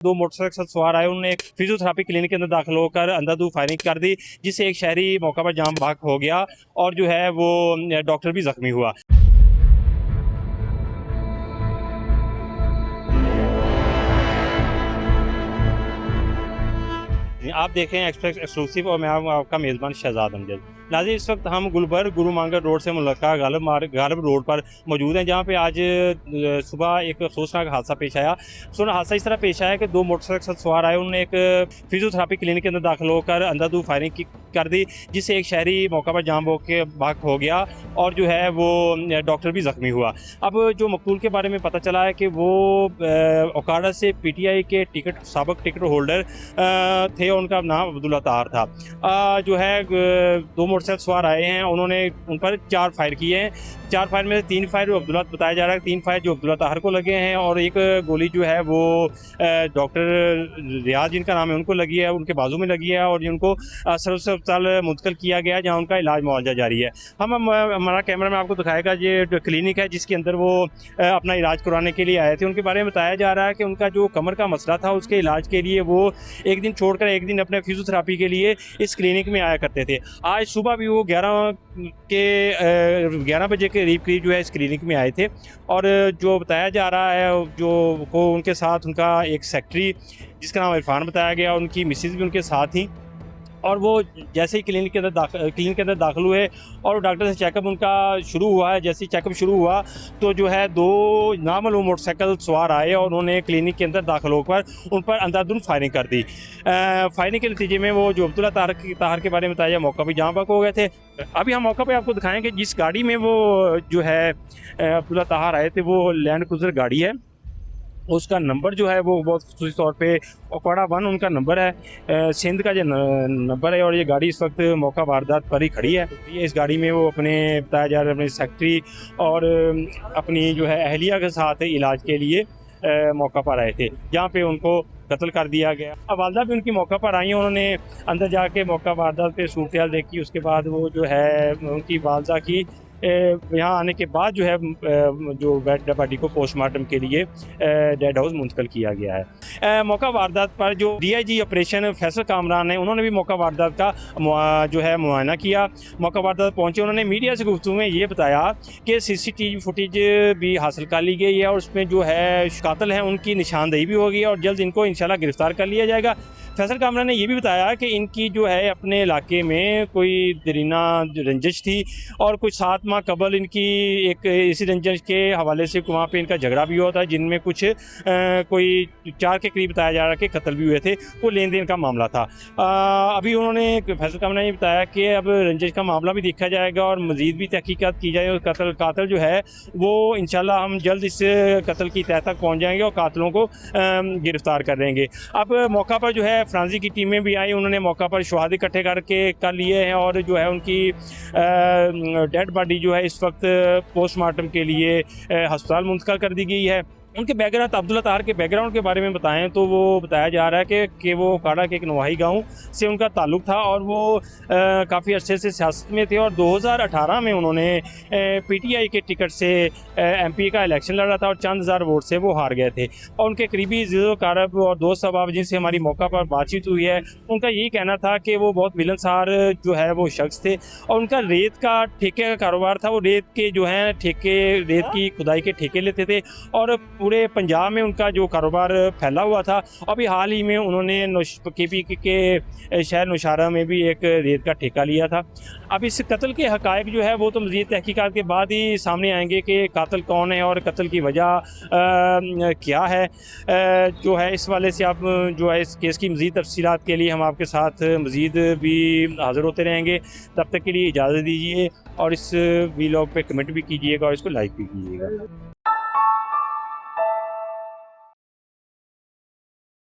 दो मोटरसाइकिल सवार आए, उन्होंने एक फिजियोथेरेपी क्लिनिक के अंदर दाखिल होकर अंधाधुंध फायरिंग कर दी, जिससे एक शहरी मौका पर जाम बहक हो गया और जो है वो डॉक्टर भी जख्मी हुआ। आप देख रहे हैं एक्सप्रेस एक्सक्लूसिव और मैं आपका मेज़बान शहजाद अमजद। नाज़रीन, इस वक्त हम गुलबर्ग गुरु मांगर रोड से मुल्का गालिब रोड पर मौजूद हैं, जहाँ पे आज सुबह एक अफसोसनाक हादसा पेश आया। हादसा इस तरह पेश आया कि दो मोटरसाइकिल सवार आए, उन्होंने एक फिजियोथेरेपी क्लिनिक के अंदर दाखिल होकर अंधाधुंध फायरिंग कर दी, जिससे एक शहरी मौका पर जाम बहक हो गया और जो है वो डॉक्टर भी ज़ख्मी हुआ। अब जो मकतूल के बारे में पता चला है कि वो ओकाड़ा से PTI के साबिक टिकट होल्डर थे और उनका नाम अब्दुल्ला ताहर था। जो है दो मोटरसाइकिल सवार आए हैं, उन्होंने उन पर 4 फायर किए हैं। 4 फायर में से 3 फायर जो अब्दुल्ला बताया जा रहा है, 3 फायर जो अब्दुल्ला ताहर को लगे हैं और एक गोली जो है वो डॉक्टर रियाज जिनका नाम है उनको लगी है, उनके बाजू में लगी है और जिनको सर्विस अस्पताल मुंतकिल किया गया है, जहाँ उनका इलाज मुआवजा जारी है। हमारा कैमरा में आपको दिखाएगा, ये क्लिनिक है जिसके अंदर वो अपना इलाज करवाने के लिए आए थे। उनके बारे में बताया जा रहा है कि उनका जो कमर का मसला था, उसके इलाज के लिए वो एक दिन छोड़कर एक दिन अपने फिजियोथेरेपी के लिए इस क्लिनिक में आया करते थे। आज सुबह भी वो 11 बजे के करीब जो है इस क्लिनिक में आए थे और जो बताया जा रहा है जो को उनके साथ उनका एक सेक्रेटरी जिसका नाम इरफान बताया गया, उनकी मिसेज भी उनके साथ ही, और वो जैसे ही क्लिनिक के अंदर दाखिल हुए और डॉक्टर से चेकअप उनका शुरू हुआ है। जैसे ही चेकअप शुरू हुआ तो जो है 2 नामालूम मोटरसाइकिल सवार आए और उन्होंने क्लिनिक के अंदर दाखिल होकर उन पर अंधाधुंध फायरिंग कर दी। फायरिंग के नतीजे में वो जो अब्दुल्ला ताहर के बारे में बताया, मौका भी जाम बहक हो गए थे। अभी हम मौका पे आपको दिखाएंगे जिस गाड़ी में वो जो है अब्दुल्ला ताहर आए थे, वो लैंड क्रूज़र गाड़ी है। उसका नंबर जो है वो बहुत ख़ुसूसी तौर पे ओकाड़ा 1 उनका नंबर है, सिंध का जो नंबर है और ये गाड़ी इस वक्त मौका वारदात पर ही खड़ी है। ये इस गाड़ी में वो अपने बताया जा रहा है अपने सेक्रेटरी और अपनी जो है अहलिया के साथ इलाज के लिए मौका पर आए थे, जहाँ पे उनको कत्ल कर दिया गया। अब वालदा भी उनकी मौका पर आई, उन्होंने अंदर जाके मौका वारदात पे सूरत देखी। उसके बाद वो जो है उनकी वालदा की यहाँ आने के बाद जो है जो डेड बॉडी को पोस्टमार्टम के लिए डेड हाउस मुंतकिल किया गया है। मौका वारदात पर जो DIG ऑपरेशन फैसल कामरान है, उन्होंने भी मौका वारदात का जो है मुआयना किया। मौका वारदात पहुँचे, उन्होंने मीडिया से गुफ्तगू में ये बताया कि CCTV फुटेज भी हासिल कर ली गई है और उसमें जो है कातिल हैं उनकी निशानदेही भी होगी और जल्द इनको इंशाल्लाह गिरफ्तार कर लिया जाएगा। फैसल कामरान ने यह भी बताया कि इनकी जो है अपने इलाके में कोई दरीना रंजिश थी और कुछ 7 माह कबल इनकी एक इसी रंजिश के हवाले से वहाँ पे इनका झगड़ा भी हुआ था, जिनमें कुछ कोई 4 के करीब बताया जा रहा है कि कत्ल भी हुए थे। वो लेन देन का मामला था। अभी उन्होंने फैसल कामरान ने बताया कि अब रंजिश का मामला भी देखा जाएगा और मज़ीद भी तहकीकात की जाए और कातिल जो है वो इंशाल्लाह हम जल्द इस कत्ल की तह तक पहुँच जाएंगे और कातिलों को गिरफ्तार कर लेंगे। अब मौका पर जो है फ्रांसी की टीमें भी आई, उन्होंने मौका पर शवाहिद इकट्ठे कर लिए हैं और जो है उनकी डेड बॉडी जो है इस वक्त पोस्टमार्टम के लिए अस्पताल मुंतकिल कर दी गई है। उनके बैकग्राउंड, अब्दुल्ला ताहर के बैकग्राउंड के बारे में बताएं तो वो बताया जा रहा है कि वो ओकाड़ा के एक नवाही गांव से उनका ताल्लुक़ था और वो काफ़ी अर्से से सियासत में थे और 2018 में उन्होंने PTI के टिकट से MP का इलेक्शन लड़ा था और चंद हज़ार वोट से वो हार गए थे। और उनके करीबी ज़िज़्ज़ो-कारब और दोस्त अहबाब जिनसे हमारी मौका पर बातचीत हुई है, उनका यही कहना था कि वो बहुत मिलनसार जो है वो शख्स थे और उनका रेत का ठेके का कारोबार था। वो रेत के जो हैं रेत की खुदाई के ठेके लेते थे और पूरे पंजाब में उनका जो कारोबार फैला हुआ था। अभी हाल ही में उन्होंने KP के शहर नौशारा में भी एक रेत का ठेका लिया था। अब इस कत्ल के हक़ाइक़ जो है वो तो मज़ीद तहकीकात के बाद ही सामने आएंगे कि कातिल कौन है और कत्ल की वजह क्या है। जो है इस वाले से आप जो है इस केस की मज़ीद तफ़सीलात के लिए हम आपके साथ मज़ीद भी हाज़िर होते रहेंगे। तब तक के लिए इजाज़त दीजिए और इस वीलॉग पे कमेंट भी कीजिएगा और इसको लाइक भी कीजिएगा।